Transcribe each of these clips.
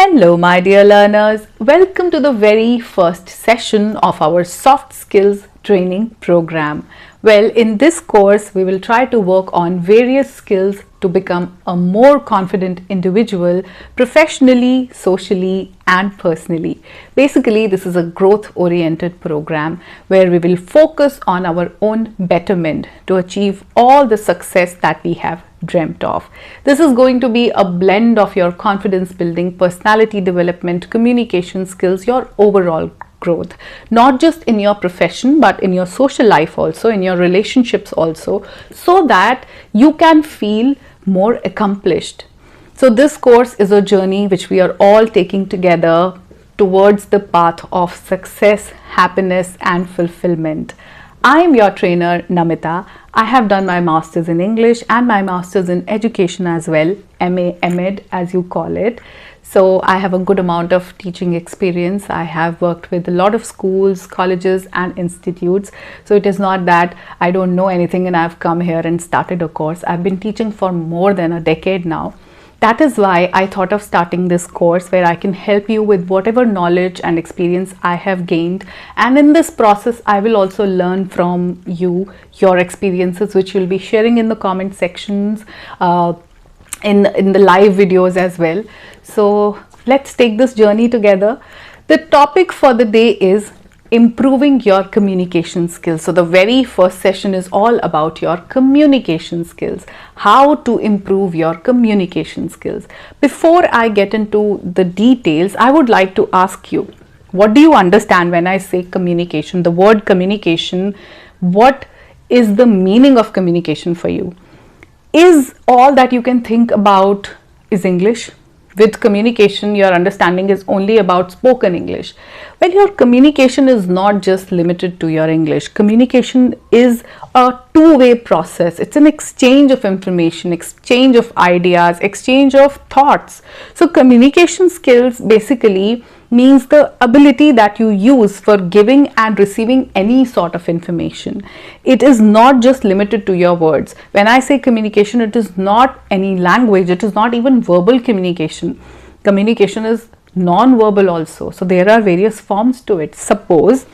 Hello, my dear learners. Welcome to the very first session of our soft skills training program. Well, in this course, we will try to work on various skills to become a more confident individual professionally, socially, and personally. Basically, this is a growth-oriented program where we will focus on our own betterment to achieve all the success that we have dreamt of. This is going to be a blend of your confidence building, personality development, communication skills, your overall growth, not just in your profession but in your social life also, in your relationships also, so that you can feel more accomplished. So this course is a journey which we are all taking together towards the path of success, happiness and fulfillment. I am your trainer Namita. I have done my masters in English and my masters in education as well, M.A. M.Ed as you call it. So I have a good amount of teaching experience. I have worked with a lot of schools, colleges and institutes. So it is not that I don't know anything and I've come here and started a course. I've been teaching for more than a decade now. That is why I thought of starting this course where I can help you with whatever knowledge and experience I have gained. And in this process, I will also learn from you, your experiences, which you'll be sharing in the comment sections, in the live videos as well. So let's take this journey together. The topic for the day is improving your communication skills. So the very first session is all about your communication skills, how to improve your communication skills. Before I get into the details, I would like to ask you, what do you understand when I say communication? The word communication, what is the meaning of communication for you? Is all that you can think about is English? With communication, your understanding is only about spoken English. Well, your communication is not just limited to your English. Communication is a two-way process. It's an exchange of information, exchange of ideas, exchange of thoughts. So communication skills basically means the ability that you use for giving and receiving any sort of information. It is not just limited to your words. When I say communication, it is not any language, it is not even verbal communication. Communication is non-verbal also. So there are various forms to it. Suppose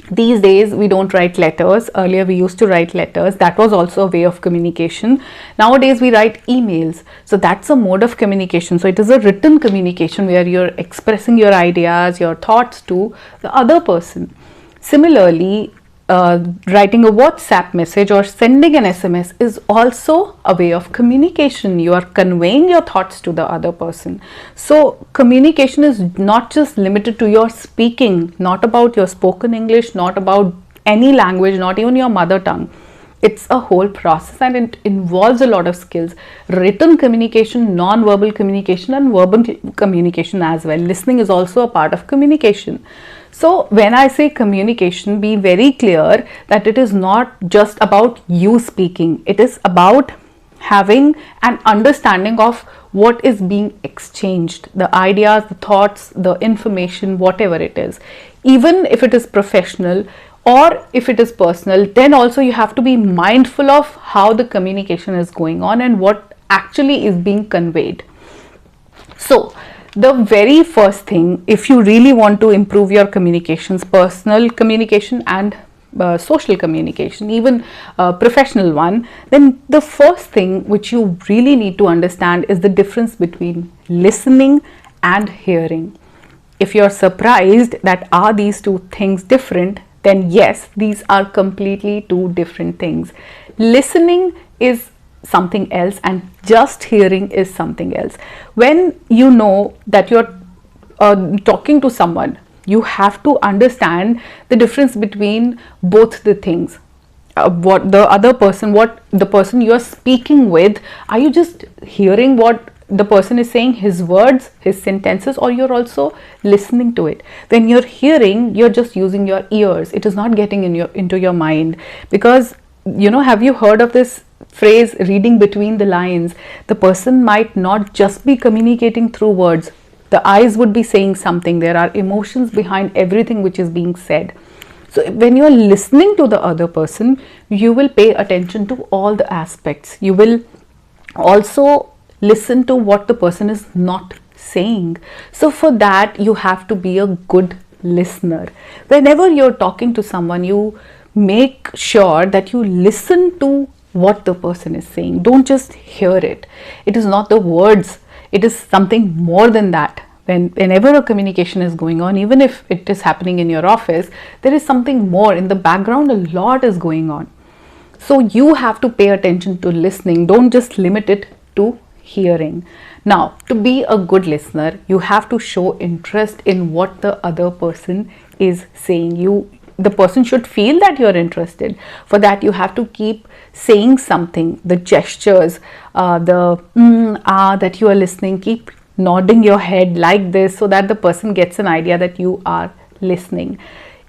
these days we don't write letters. Earlier we used to write letters. That was also a way of communication. Nowadays we write emails. So that's a mode of communication. So it is a written communication where you're expressing your ideas, your thoughts to the other person. Similarly, writing a WhatsApp message or sending an SMS is also a way of communication. You are conveying your thoughts to the other person. So communication is not just limited to your speaking, not about your spoken English, not about any language, not even your mother tongue. It's a whole process and it involves a lot of skills. Written communication, non-verbal communication and verbal communication as well. Listening is also a part of communication. So when I say communication, be very clear that it is not just about you speaking. It is about having an understanding of what is being exchanged, the ideas, the thoughts, the information, whatever it is. Even if it is professional or if it is personal, then also you have to be mindful of how the communication is going on and what actually is being conveyed. So the very first thing, if you really want to improve your communications, personal communication and social communication, even professional one, then the first thing which you really need to understand is the difference between listening and hearing. If you're surprised that are these two things different, then yes, these are completely two different things. Listening is something else and just hearing is something else. When you know that you're talking to someone, you have to understand the difference between both the things. What the person you're speaking with, are you just hearing what the person is saying, his words, his sentences, or you're also listening to it? When you're hearing, you're just using your ears. It is not getting into your mind, because have you heard of this phrase, reading between the lines? The person might not just be communicating through words. The eyes would be saying something. There are emotions behind everything which is being said. So when you are listening to the other person, you will pay attention to all the aspects. You will also listen to what the person is not saying. So for that, you have to be a good listener. Whenever you're talking to someone, you make sure that you listen to what the person is saying. Don't just hear it. It is not the words, it is something more than that. Whenever a communication is going on, even if it is happening in your office, there is something more in the background. A lot is going on. So you have to pay attention to listening. Don't just limit it to hearing. Now, to be a good listener, you have to show interest in what the other person is saying. The person should feel that you're interested. For that, you have to keep saying something. The gestures, that you are listening. Keep nodding your head like this so that the person gets an idea that you are listening.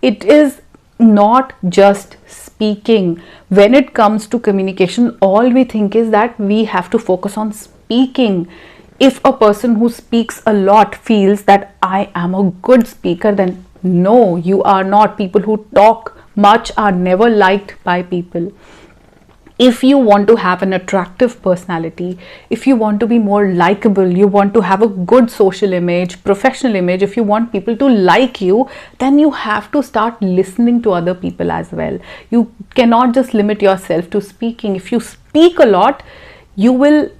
It is not just speaking. When it comes to communication, all we think is that we have to focus on speaking. If a person who speaks a lot feels that I am a good speaker, then no, you are not. People who talk much are never liked by people. If you want to have an attractive personality, if you want to be more likable, you want to have a good social image, professional image, if you want people to like you, then you have to start listening to other people as well. You cannot just limit yourself to speaking. If you speak a lot, you will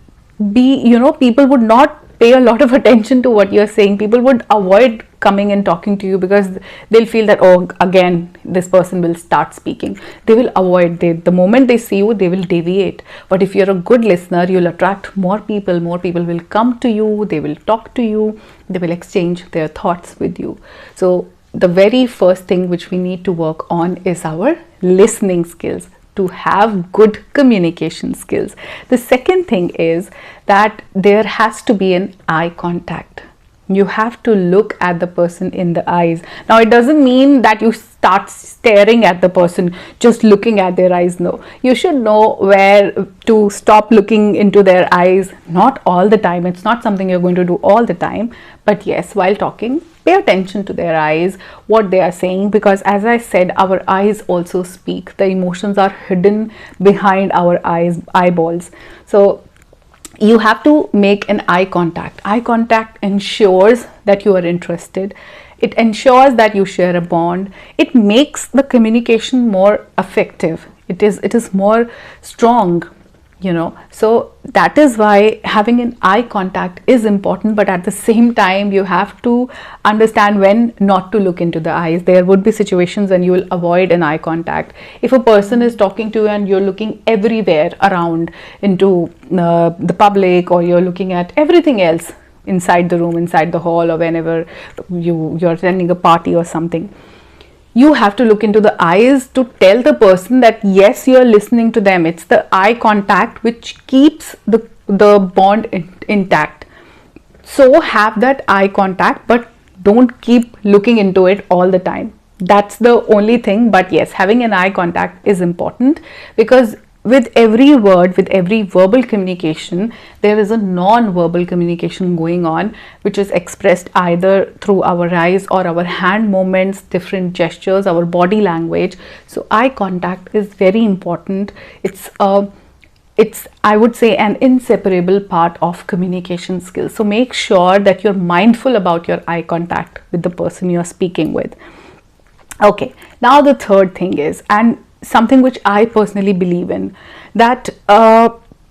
be, people would not pay a lot of attention to what you're saying. People would avoid coming and talking to you because they'll feel that, oh, again this person will start speaking. They will avoid. The moment they see you, they will deviate. But if you're a good listener, you'll attract more people. More people will come to you, they will talk to you, they will exchange their thoughts with you. So the very first thing which we need to work on is our listening skills, to have good communication skills. The second thing is that there has to be an eye contact. You have to look at the person in the eyes. Now, it doesn't mean that you start staring at the person, just looking at their eyes. No, you should know where to stop looking into their eyes. Not all the time. It's not something you're going to do all the time. But yes, while talking, pay attention to their eyes, what they are saying, because as I said, our eyes also speak. The emotions are hidden behind our eyeballs. So you have to make an eye contact. Eye contact ensures that you are interested. It ensures that you share a bond. It makes the communication more effective. It is more strong. So that is why having an eye contact is important, but at the same time you have to understand when not to look into the eyes. There would be situations when you will avoid an eye contact. If a person is talking to you and you're looking everywhere around into the public, or you're looking at everything else inside the room, inside the hall, or whenever you're attending a party or something, you have to look into the eyes to tell the person that yes, you are listening to them. It's the eye contact which keeps the bond intact. So have that eye contact, but don't keep looking into it all the time. That's the only thing. But yes, having an eye contact is important, because with every word, with every verbal communication, there is a non-verbal communication going on, which is expressed either through our eyes or our hand movements, different gestures, our body language. So eye contact is very important. It's I would say an inseparable part of communication skills. So make sure that you're mindful about your eye contact with the person you're speaking with. Okay, now the third thing is, and something which I personally believe in, that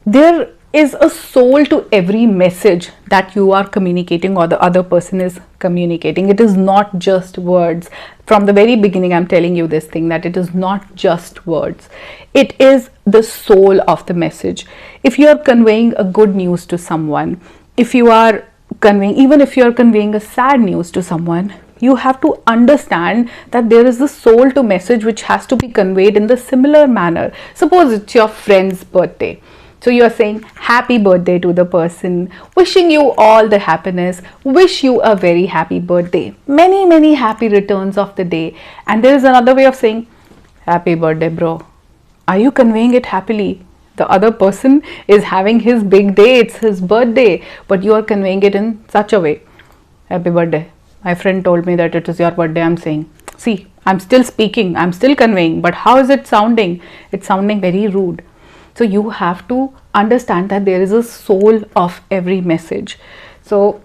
there is a soul to every message that you are communicating or the other person is communicating. It is not just words. From the very beginning, I'm telling you this thing, that it is not just words. It is the soul of the message. If you are conveying a good news to someone, if you are conveying, even if you are conveying a sad news to someone, you have to understand that there is a soul to message which has to be conveyed in the similar manner. Suppose it's your friend's birthday. So you are saying happy birthday to the person, wishing you all the happiness, wish you a very happy birthday, many, many happy returns of the day. And there is another way of saying happy birthday, bro. Are you conveying it happily? The other person is having his big day, it's his birthday, but you are conveying it in such a way. Happy birthday. My friend told me that it is your birthday. I'm saying, see, I'm still speaking, I'm still conveying, but how is it sounding? It's sounding very rude. So you have to understand that there is a soul of every message. So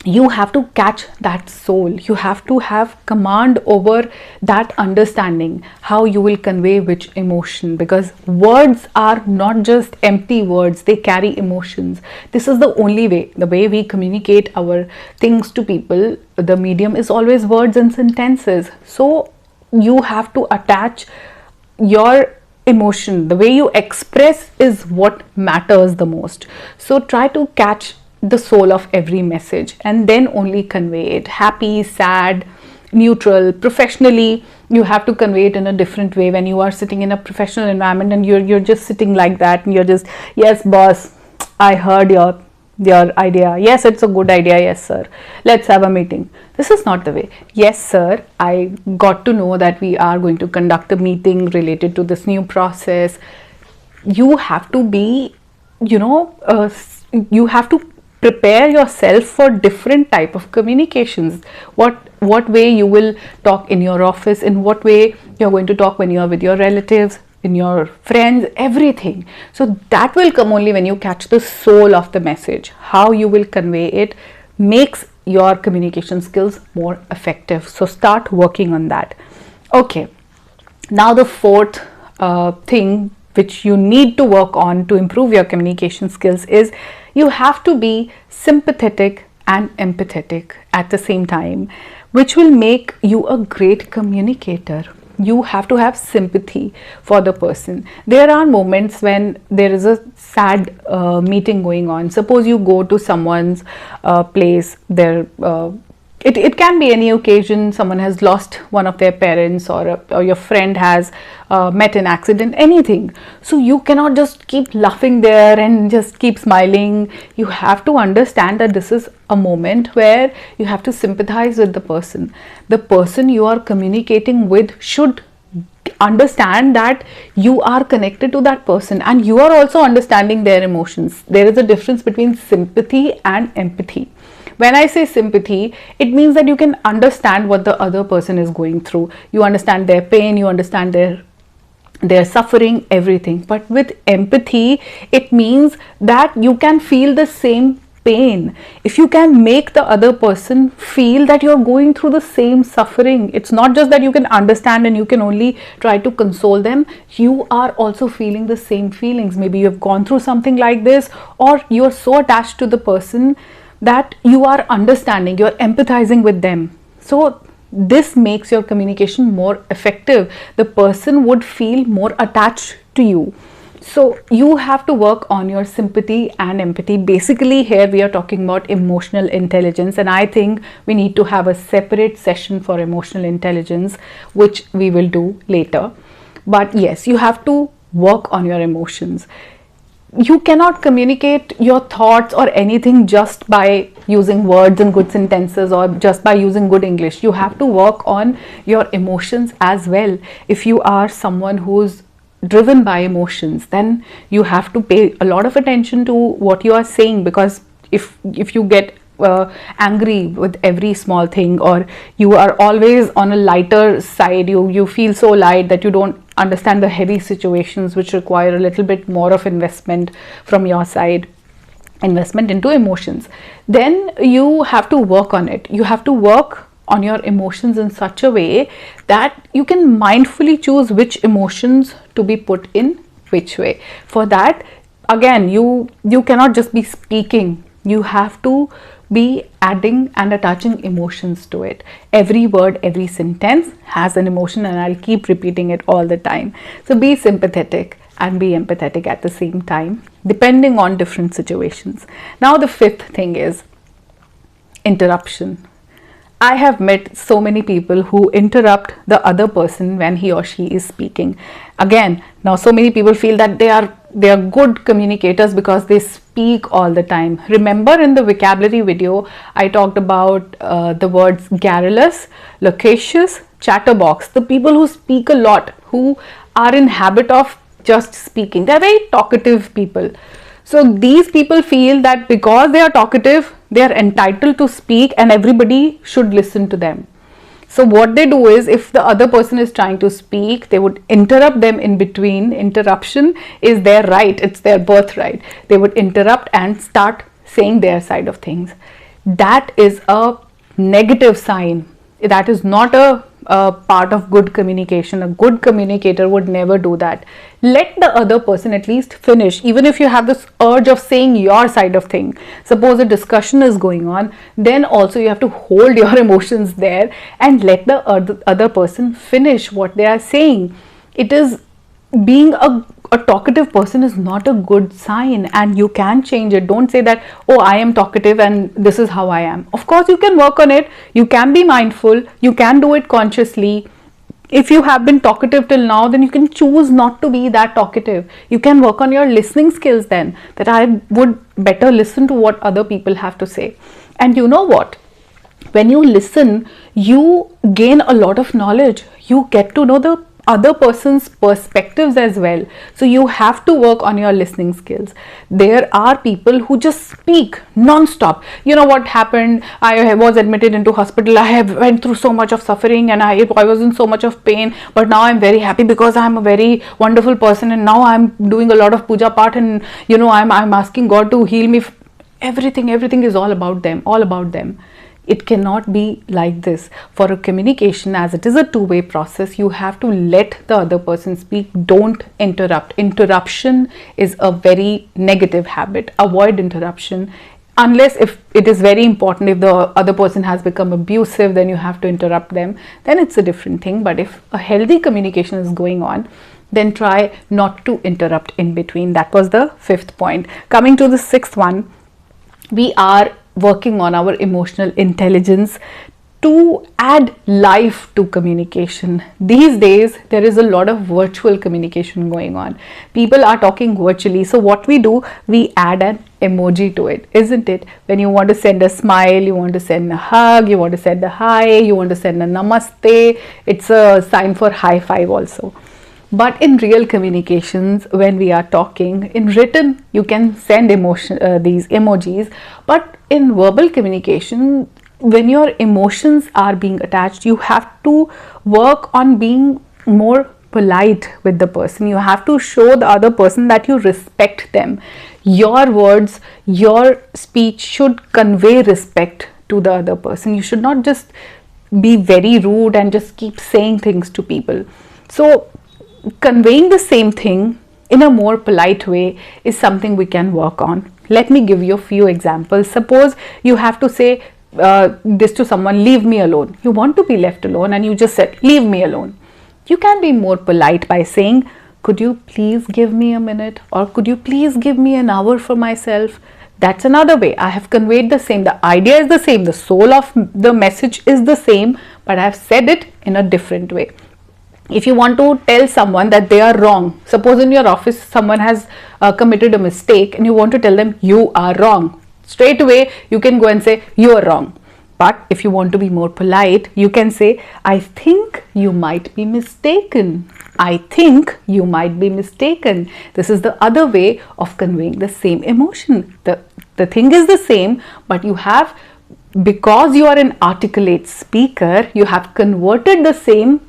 you have to catch that soul. You have to have command over that understanding how you will convey which emotion, because words are not just empty words, they carry emotions. This is the only way, the way we communicate our things to people. The medium is always words and sentences. So you have to attach your emotion. The way you express is what matters the most. So try to catch the soul of every message and then only convey it. Happy, sad, neutral, professionally, you have to convey it in a different way. When you are sitting in a professional environment and you're just sitting like that and you're just, yes boss, I heard your idea, yes it's a good idea, yes sir, let's have a meeting. This is not the way. Yes sir, I got to know that we are going to conduct a meeting related to this new process. You have to be, you have to prepare yourself for different type of communications. What way you will talk in your office, in what way you're going to talk when you're with your relatives, in your friends, everything. So that will come only when you catch the soul of the message. How you will convey it makes your communication skills more effective. So start working on that. Okay, now the fourth thing which you need to work on to improve your communication skills is you have to be sympathetic and empathetic at the same time, which will make you a great communicator. You have to have sympathy for the person. There are moments when there is a sad meeting going on. Suppose you go to someone's place, it can be any occasion. Someone has lost one of their parents, or your friend has met an accident, anything. So you cannot just keep laughing there and just keep smiling. You have to understand that this is a moment where you have to sympathize with the person. The person you are communicating with should understand that you are connected to that person and you are also understanding their emotions. There is a difference between sympathy and empathy. When I say sympathy, it means that you can understand what the other person is going through. You understand their pain, you understand their suffering, everything. But with empathy, it means that you can feel the same pain. If you can make the other person feel that you're going through the same suffering, it's not just that you can understand and you can only try to console them. You are also feeling the same feelings. Maybe you have gone through something like this, or you're so attached to the person that you are understanding, you're empathizing with them. So this makes your communication more effective. The person would feel more attached to you. So you have to work on your sympathy and empathy. Basically here we are talking about emotional intelligence, and I think we need to have a separate session for emotional intelligence, which we will do later. But yes, you have to work on your emotions. You cannot communicate your thoughts or anything just by using words and good sentences or just by using good English. You have to work on your emotions as well. If you are someone who's driven by emotions, then you have to pay a lot of attention to what you are saying, because if you get angry with every small thing, or you are always on a lighter side, you feel so light that you don't understand the heavy situations which require a little bit more of investment from your side, investment into emotions, then you have to work on it. You have to work on your emotions in such a way that you can mindfully choose which emotions to be put in which way. For that, again, you cannot just be speaking. You have to be adding and attaching emotions to it. Every word, every sentence has an emotion, and I'll keep repeating it all the time. So be sympathetic and be empathetic at the same time, depending on different situations. Now the fifth thing is interruption. I have met so many people who interrupt the other person when he or she is speaking. Again, now so many people feel that they are good communicators because they speak all the time. Remember in the vocabulary video, I talked about the words garrulous, loquacious, chatterbox. The people who speak a lot, who are in habit of just speaking. They're very talkative people. So these people feel that because they are talkative, they are entitled to speak and everybody should listen to them. So what they do is, if the other person is trying to speak, they would interrupt them in between. Interruption is their right, it's their birthright. They would interrupt and start saying their side of things. that is a negative sign. That is not a part of good communication. A good communicator would never do that. Let the other person at least finish, even if you have this urge of saying your side of thing. Suppose a discussion is going on, then also you have to hold your emotions there and let the other person finish what they are saying. It is being a talkative person is not a good sign, and you can change it. Don't say that, oh, I am talkative and this is how I am. Of course, you can work on it. You can be mindful. You can do it consciously. If you have been talkative till now, then you can choose not to be that talkative. You can work on your listening skills then, that I would better listen to what other people have to say. And you know what? When you listen, you gain a lot of knowledge. You get to know the other person's perspectives as well. So you have to work on your listening skills. There are people who just speak non-stop. You know what happened? I was admitted into hospital. I have went through so much of suffering, and I was in so much of pain, but now I'm very happy because I'm a very wonderful person, and now I'm doing a lot of puja part, and I'm asking God to heal me. Everything is all about them. It cannot be like this. For a communication, as it is a two-way process, you have to let the other person speak. Don't interrupt. Interruption is a very negative habit. Avoid interruption. Unless if it is very important, if the other person has become abusive, then you have to interrupt them. Then it's a different thing. But if a healthy communication is going on, then try not to interrupt in between. That was the 5th point. Coming to the 6th one, we are working on our emotional intelligence to add life to communication. These days, there is a lot of virtual communication going on. People are talking virtually. So what we do, we add an emoji to it, isn't it? When you want to send a smile, you want to send a hug, you want to send a hi, you want to send a namaste. It's a sign for high five also. But in real communications, when we are talking, in written, you can send these emojis. But in verbal communication, when your emotions are being attached, you have to work on being more polite with the person. You have to show the other person that you respect them. Your words, your speech should convey respect to the other person. You should not just be very rude and just keep saying things to people. So conveying the same thing in a more polite way is something we can work on. Let me give you a few examples. Suppose you have to say this to someone, leave me alone. You want to be left alone and you just said, leave me alone. You can be more polite by saying, could you please give me a minute, or could you please give me an hour for myself? That's another way. I have conveyed the same. The idea is the same. The soul of the message is the same, but I have said it in a different way. If you want to tell someone that they are wrong, suppose in your office someone has committed a mistake and you want to tell them you are wrong, straight away you can go and say you are wrong. But if you want to be more polite, you can say, I think you might be mistaken. I think you might be mistaken. This is the other way of conveying the same emotion. The thing is the same, but you have, because you are an articulate speaker, you have converted the same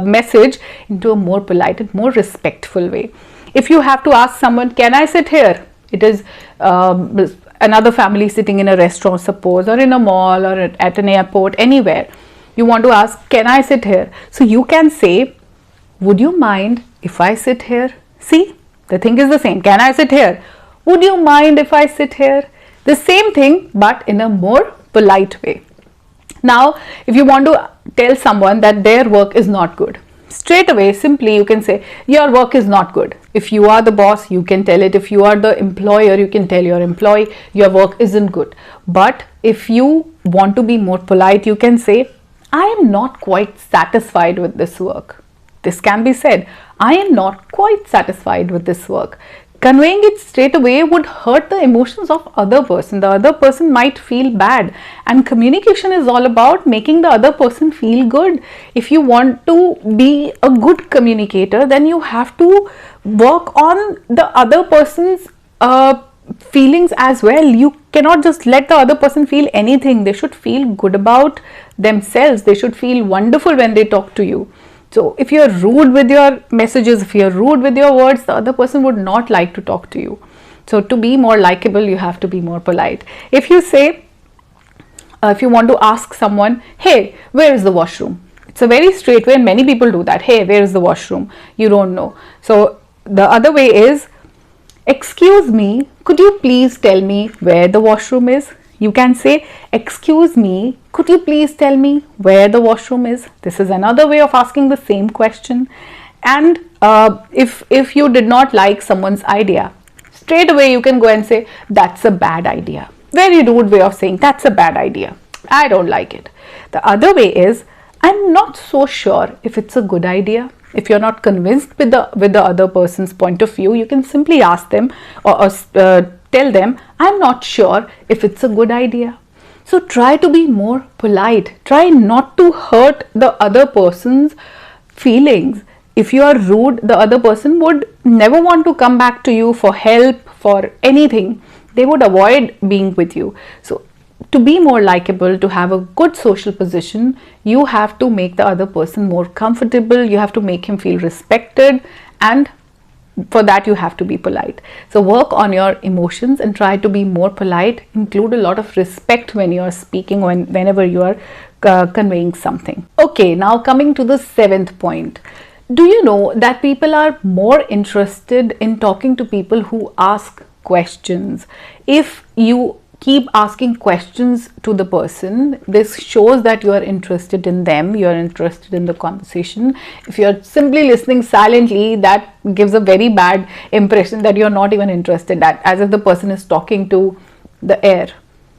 message into a more polite and more respectful way. If you have to ask someone, can I sit here? It is another family sitting in a restaurant, suppose, or in a mall, or at an airport, anywhere. You want to ask, can I sit here? So you can say, would you mind if I sit here? See, the thing is the same. Can I sit here? Would you mind if I sit here? The same thing, but in a more polite way. Now, if you want to tell someone that their work is not good, straight away, simply you can say, your work is not good. If you are the boss, you can tell it. If you are the employer, you can tell your employee, your work isn't good. But if you want to be more polite, you can say, I am not quite satisfied with this work. This can be said, I am not quite satisfied with this work. Conveying it straight away would hurt the emotions of other person. The other person might feel bad, and communication is all about making the other person feel good. If you want to be a good communicator, then you have to work on the other person's feelings as well. You cannot just let the other person feel anything. They should feel good about themselves. They should feel wonderful when they talk to you. So if you're rude with your messages, if you're rude with your words, the other person would not like to talk to you. So to be more likable, you have to be more polite. If you say, if you want to ask someone, hey, where is the washroom? It's a very straight way, and many people do that. Hey, where is the washroom? You don't know. So the other way is, excuse me, could you please tell me where the washroom is? You can say, excuse me, could you please tell me where the washroom is? This is another way of asking the same question. And if you did not like someone's idea, straight away you can go and say, that's a bad idea. Very rude way of saying, that's a bad idea. I don't like it. The other way is, I'm not so sure if it's a good idea. If you're not convinced with the other person's point of view, you can simply ask them or tell them, I'm not sure if it's a good idea. So try to be more polite. Try not to hurt the other person's feelings. If you are rude, the other person would never want to come back to you for help, for anything. They would avoid being with you. So to be more likable, to have a good social position, you have to make the other person more comfortable. You have to make him feel respected, and for that you have to be polite. So work on your emotions and try to be more polite. Include a lot of respect when you are speaking, whenever you are conveying something. Okay, now coming to the 7th point. Do you know that people are more interested in talking to people who ask questions? If you keep asking questions to the person, this shows that you are interested in them, you are interested in the conversation. If you are simply listening silently, that gives a very bad impression that you are not even interested, that as if the person is talking to the air.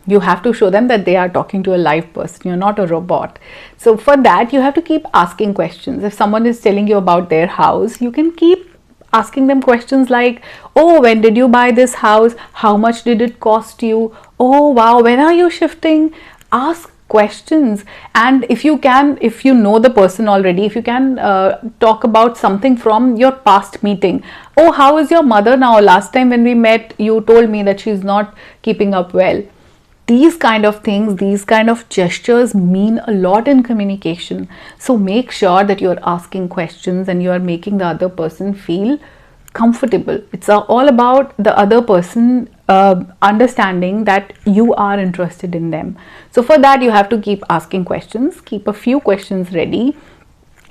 You have to show them that they are talking to a live person, you're not a robot. So for that, you have to keep asking questions. If someone is telling you about their house, you can keep asking them questions like, oh, when did you buy this house? How much did it cost you? Oh, wow, when are you shifting? Ask questions. And if you know the person already, if you can talk about something from your past meeting. Oh, how is your mother now? Last time when we met, you told me that she's not keeping up well. These kind of things, these kind of gestures mean a lot in communication. So make sure that you're asking questions and you're making the other person feel comfortable. It's all about the other person understanding that you are interested in them. So for that, you have to keep asking questions, keep a few questions ready.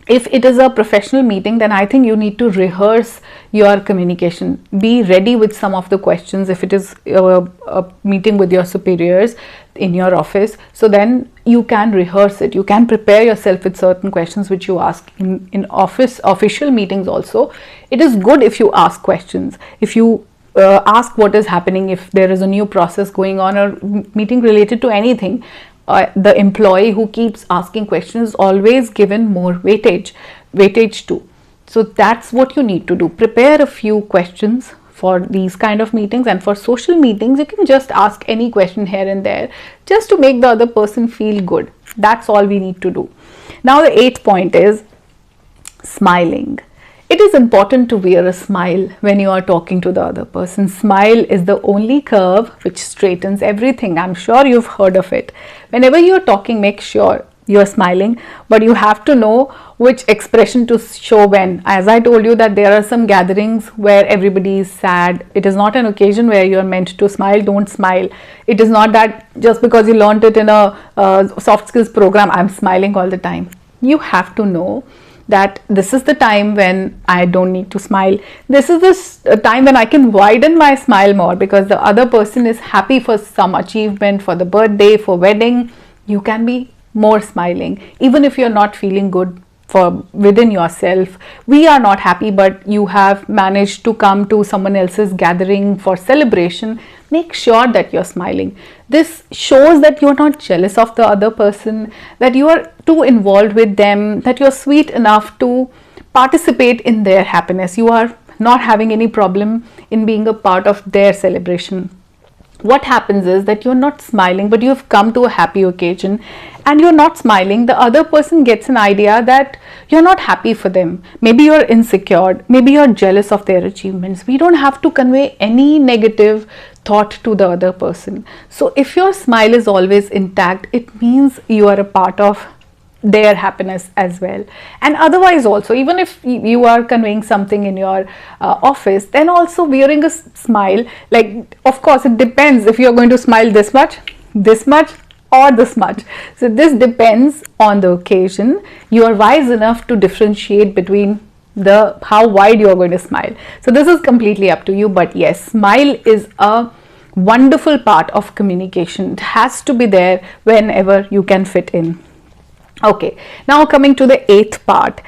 If it is a professional meeting, then I think you need to rehearse your communication. Be ready with some of the questions. If it is a meeting with your superiors in your office, so then you can rehearse it. You can prepare yourself with certain questions which you ask in office official meetings also. It is good if you ask questions. If you ask what is happening, if there is a new process going on or meeting related to anything, the employee who keeps asking questions is always given more weightage to. So that's what you need to do. Prepare a few questions for these kind of meetings, and for social meetings, you can just ask any question here and there just to make the other person feel good. That's all we need to do. Now the 8th point is smiling. It is important to wear a smile when you are talking to the other person. Smile is the only curve which straightens everything. I'm sure you've heard of it. Whenever you're talking, make sure you're smiling, but you have to know which expression to show when. As I told you that there are some gatherings where everybody is sad. It is not an occasion where you're meant to smile. Don't smile. It is not that just because you learned it in a soft skills program, I'm smiling all the time. You have to know that this is the time when I don't need to smile. This is the time when I can widen my smile more, because the other person is happy for some achievement, for the birthday, for wedding. You can be more smiling. Even if you're not feeling good within yourself, we are not happy, but you have managed to come to someone else's gathering for celebration, make sure that you're smiling. This shows that you're not jealous of the other person, that you are too involved with them, that you're sweet enough to participate in their happiness. You are not having any problem in being a part of their celebration. What happens is that you're not smiling, but you've come to a happy occasion and you're not smiling. The other person gets an idea that you're not happy for them. Maybe you're insecure, maybe you're jealous of their achievements. We don't have to convey any negative thought to the other person. So if your smile is always intact, it means you are a part of their happiness as well. And otherwise also, even if you are conveying something in your office, then also wearing a smile, like, of course it depends if you're going to smile this much, or this much. So this depends on the occasion. You are wise enough to differentiate between the how wide you are going to smile. So this is completely up to you, but yes, smile is a wonderful part of communication. It has to be there whenever you can fit in. Okay, now coming to the eighth part.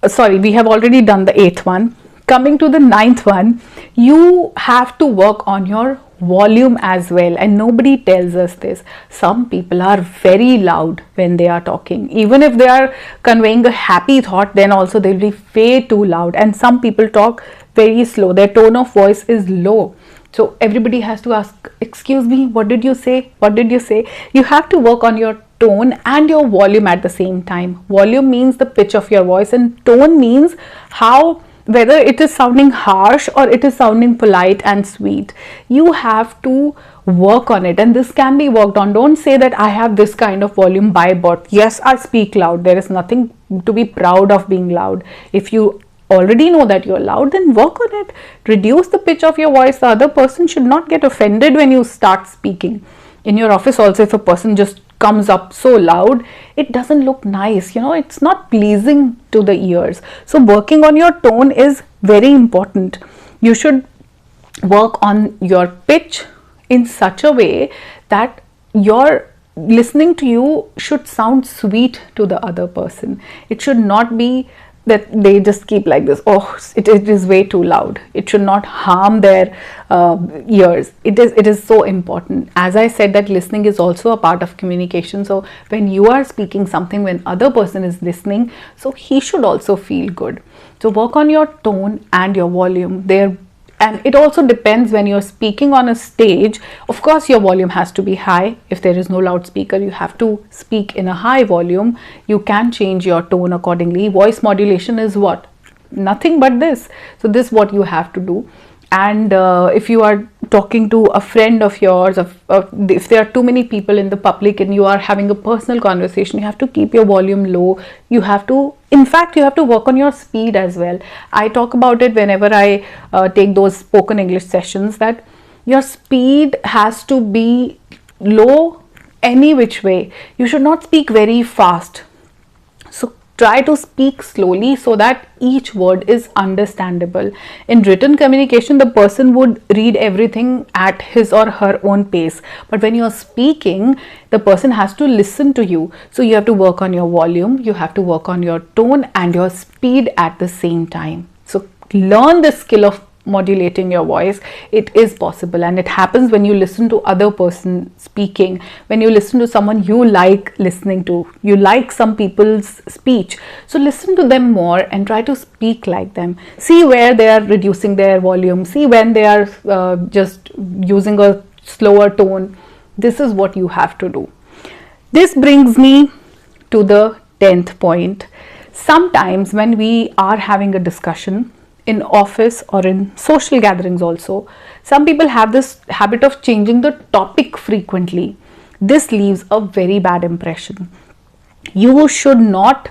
Sorry, we have already done the eighth one. Coming to the ninth one, you have to work on your volume as well, and nobody tells us this. Some people are very loud when they are talking. Even if they are conveying a happy thought, then also they'll be way too loud. And some people talk very slow. Their tone of voice is low. So everybody has to ask, excuse me, what did you say? What did you say? You have to work on your tone and your volume at the same time. Volume means the pitch of your voice, and tone means how, whether it is sounding harsh or it is sounding polite and sweet. You have to work on it, and this can be worked on. Don't say that I have this kind of volume by birth. Yes, I speak loud. There is nothing to be proud of being loud. If you already know that you're loud, then work on it. Reduce the pitch of your voice. The other person should not get offended when you start speaking. In your office also, if a person just comes up so loud, it doesn't look nice, it's not pleasing to the ears. So working on your tone is very important. You should work on your pitch in such a way that your listening to you should sound sweet to the other person. It should not be that they just keep like this, it is way too loud. It should not harm their ears. It is so important. As I said, that listening is also a part of communication. So when you are speaking something, when other person is listening, so he should also feel good. So work on your tone and your volume there. And it also depends, when you're speaking on a stage, of course your volume has to be high. If there is no loudspeaker, you have to speak in a high volume. You can change your tone accordingly. Voice modulation is what? Nothing but this. So this is what you have to do. And if you are talking to a friend of yours, if there are too many people in the public and you are having a personal conversation, you have to keep your volume low. You have to work on your speed as well. I talk about it whenever I take those spoken English sessions, that your speed has to be low any which way. You should not speak very fast. So try to speak slowly so that each word is understandable. In written communication, the person would read everything at his or her own pace. But when you're speaking, the person has to listen to you. So you have to work on your volume, you have to work on your tone and your speed at the same time. So learn the skill of modulating your voice. It is possible, and it happens when you listen to other person speaking, when you listen to someone you like listening to. You like some people's speech, so listen to them more and try to speak like them. See where they are reducing their volume, see when they are just using a slower tone. This is what you have to do. This brings me to the 10th point. Sometimes when we are having a discussion in office or in social gatherings also, some people have this habit of changing the topic frequently. This leaves a very bad impression. You should not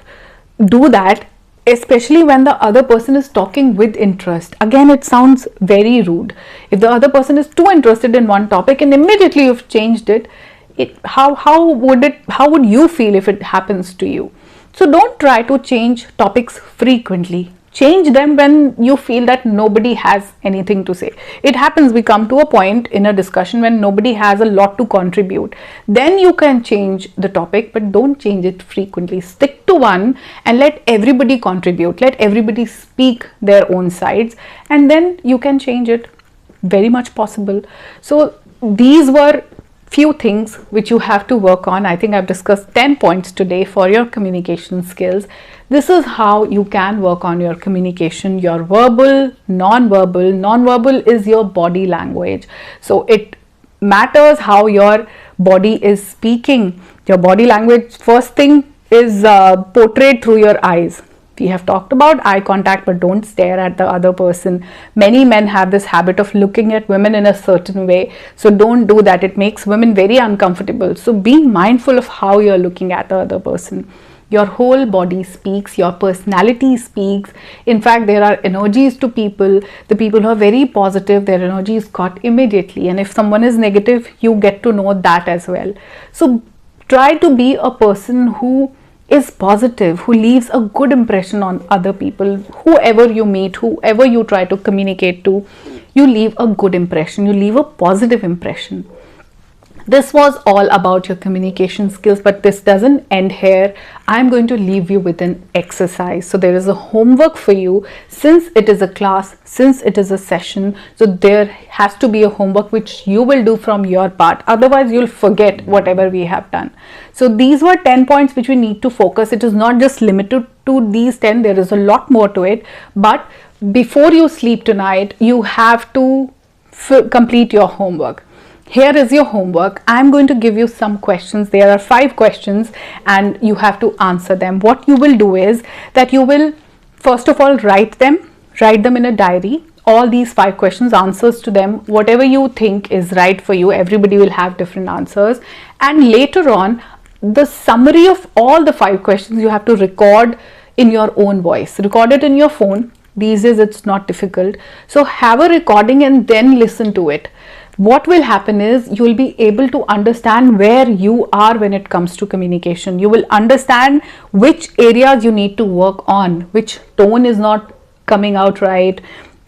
do that, especially when the other person is talking with interest. Again, it sounds very rude. If the other person is too interested in one topic and immediately you've changed it, how would you feel if it happens to you? So don't try to change topics frequently. Change them when you feel that nobody has anything to say. It happens, we come to a point in a discussion when nobody has a lot to contribute. Then you can change the topic, but don't change it frequently. Stick to one and let everybody contribute. Let everybody speak their own sides, and then you can change it. Very much possible. So these were few things which you have to work on. I think I've discussed 10 points today for your communication skills. This is how you can work on your communication, your verbal, non-verbal. Non-verbal is your body language. So it matters how your body is speaking. Your body language, first thing, is portrayed through your eyes. We have talked about eye contact, but don't stare at the other person. Many men have this habit of looking at women in a certain way. So don't do that. It makes women very uncomfortable. So be mindful of how you're looking at the other person. Your whole body speaks, your personality speaks. In fact, there are energies to people. The people who are very positive, their energy is caught immediately, and if someone is negative, you get to know that as well. So try to be a person who is positive, who leaves a good impression on other people. Whoever you meet, whoever you try to communicate to, you leave a good impression, you leave a positive impression. This was all about your communication skills, but this doesn't end here. I'm going to leave you with an exercise. So there is a homework for you. Since it is a class, since it is a session, so there has to be a homework which you will do from your part. Otherwise, you'll forget whatever we have done. So these were 10 points which we need to focus. It is not just limited to these 10. There is a lot more to it. But before you sleep tonight, you have to complete your homework. Here is your homework. I'm going to give you some questions. There are 5 questions and you have to answer them. What you will do is that you will first of all write them in a diary. All these 5 questions, answers to them, whatever you think is right for you. Everybody will have different answers, and later on the summary of all the 5 questions you have to record in your own voice. Record it in your phone. These days it's not difficult. So have a recording and then listen to it. What will happen is you will be able to understand where you are when it comes to communication. You will understand which areas you need to work on, which tone is not coming out right,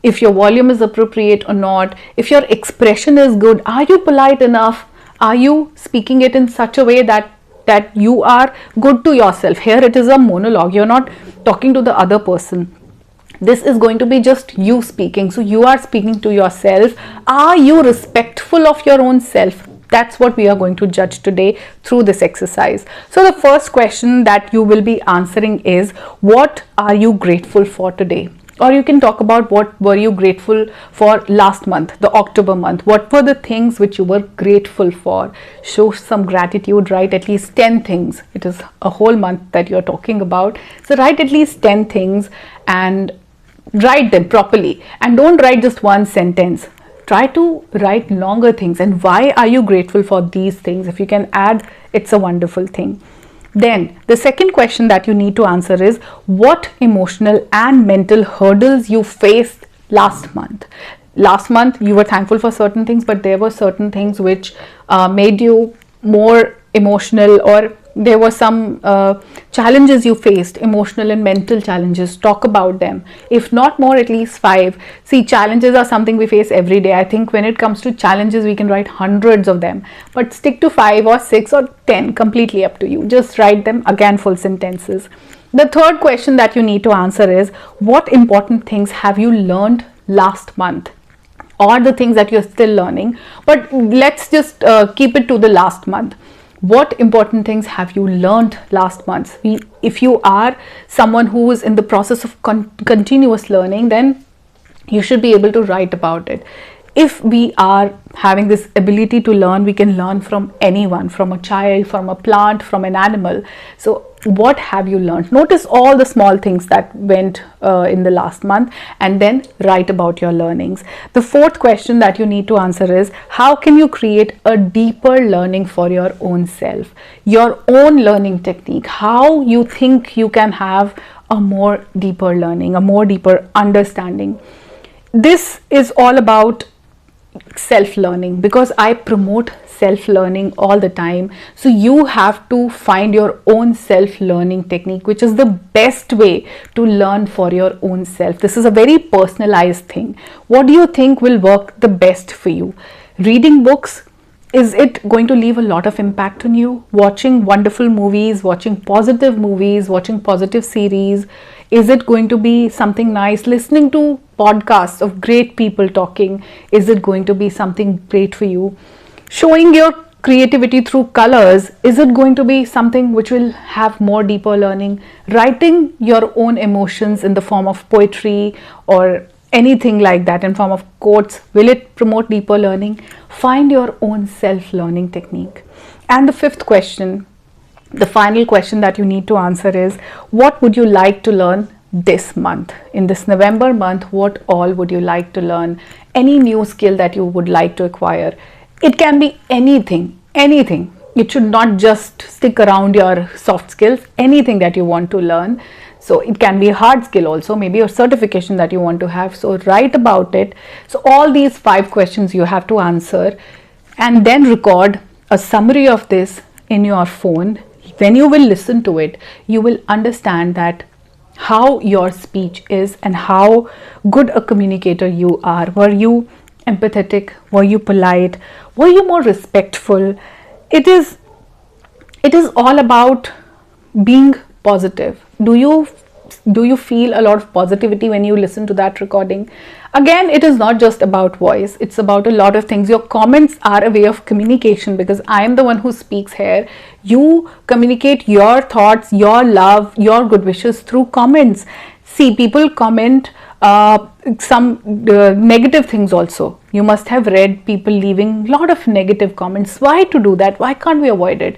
if your volume is appropriate or not, if your expression is good, are you polite enough, are you speaking it in such a way that you are good to yourself. Here it is a monologue. You're not talking to the other person. This is going to be just you speaking. So you are speaking to yourself. Are you respectful of your own self? That's what we are going to judge today through this exercise. So the first question that you will be answering is, what are you grateful for today? Or you can talk about what were you grateful for last month, the October month. What were the things which you were grateful for? Show some gratitude, write at least 10 things. It is a whole month that you're talking about. So write at least 10 things and write them properly, and don't write just one sentence. Try to write longer things, and why are you grateful for these things? If you can add, it's a wonderful thing. Then the second question that you need to answer is, what emotional and mental hurdles you faced last month. Last month you were thankful for certain things, but there were certain things which made you more emotional, or there were some challenges you faced, emotional and mental challenges. Talk about them. If not more, at least 5. See, challenges are something we face every day. I think when it comes to challenges, we can write hundreds of them, but stick to 5 or 6 or 10, completely up to you. Just write them, again, full sentences. The third question that you need to answer is, what important things have you learned last month? Or the things that you're still learning, but let's just keep it to the last month. What important things have you learned last month? If you are someone who is in the process of continuous learning, then you should be able to write about it. If we are having this ability to learn, we can learn from anyone, from a child, from a plant, from an animal. So what have you learned? Notice all the small things that went in the last month, and then write about your learnings. The fourth question that you need to answer is, how can you create a deeper learning for your own self? Your own learning technique, how you think you can have a more deeper learning, a more deeper understanding. This is all about self-learning, because I promote self-learning all the time. So you have to find your own self-learning technique, which is the best way to learn for your own self. This is a very personalized thing. What do you think will work the best for you? Reading books, is it going to leave a lot of impact on you? Watching wonderful movies, watching positive series, is it going to be something nice? Listening to podcasts of great people talking, is it going to be something great for you? Showing your creativity through colors, is it going to be something which will have more deeper learning? Writing your own emotions in the form of poetry or anything like that, in form of quotes, will it promote deeper learning? Find your own self-learning technique. And the fifth question, the final question that you need to answer is, what would you like to learn this month? In this November month, what all would you like to learn? Any new skill that you would like to acquire? It can be anything. it should not just stick around your soft skills, anything that you want to learn. So it can be a hard skill also, maybe a certification that you want to have. So write about it. So all these 5 questions you have to answer, and then record a summary of this in your phone. When you will listen to it, you will understand that how your speech is and how good a communicator you are. Were you empathetic? Were you polite? Were you more respectful? It is all about being positive. Do you feel a lot of positivity when you listen to that recording? Again, it is not just about voice, it's about a lot of things. Your comments are a way of communication, because I am the one who speaks here. You communicate your thoughts, your love, your good wishes through comments. See, people comment some negative things also. You must have read people leaving a lot of negative comments. Why to do that? Why can't we avoid it?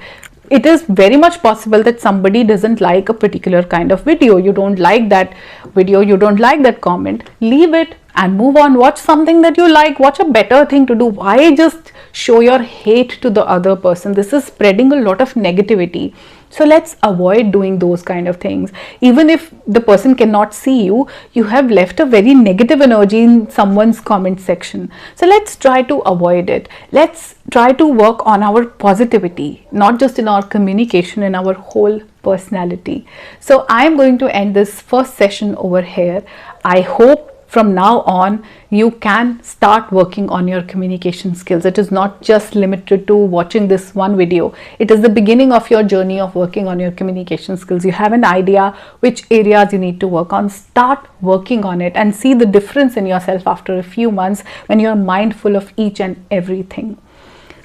It is very much possible that somebody doesn't like a particular kind of video. You don't like that video, you don't like that comment. Leave it and move on. Watch something that you like. Watch a better thing to do. Why just show your hate to the other person? This is spreading a lot of negativity. So let's avoid doing those kind of things. Even if the person cannot see you, you have left a very negative energy in someone's comment section. So let's try to avoid it. Let's try to work on our positivity, not just in our communication, in our whole personality. So I am going to end this first session over here. I hope from now on you can start working on your communication skills. It is not just limited to watching this one video. It is the beginning of your journey of working on your communication skills. You have an idea which areas you need to work on. Start working on it and see the difference in yourself after a few months when you're mindful of each and everything.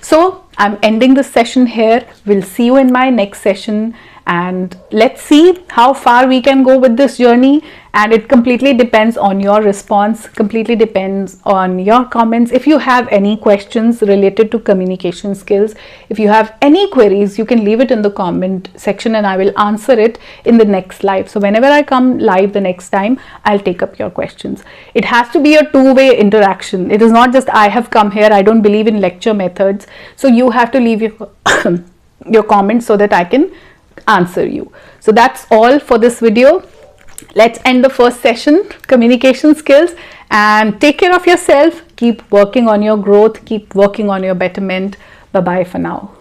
So I'm ending this session here. We'll see you in my next session, and let's see how far we can go with this journey. And it completely depends on your response, completely depends on your comments. If you have any questions related to communication skills, if you have any queries, you can leave it in the comment section and I will answer it in the next live. So whenever I come live the next time, I'll take up your questions. It has to be a two-way interaction. It is not just I have come here. I don't believe in lecture methods. So you have to leave your, your comments so that I can answer you. So that's all for this video. Let's end the first session, communication skills, and take care of yourself. Keep working on your growth, keep working on your betterment. Bye bye for now.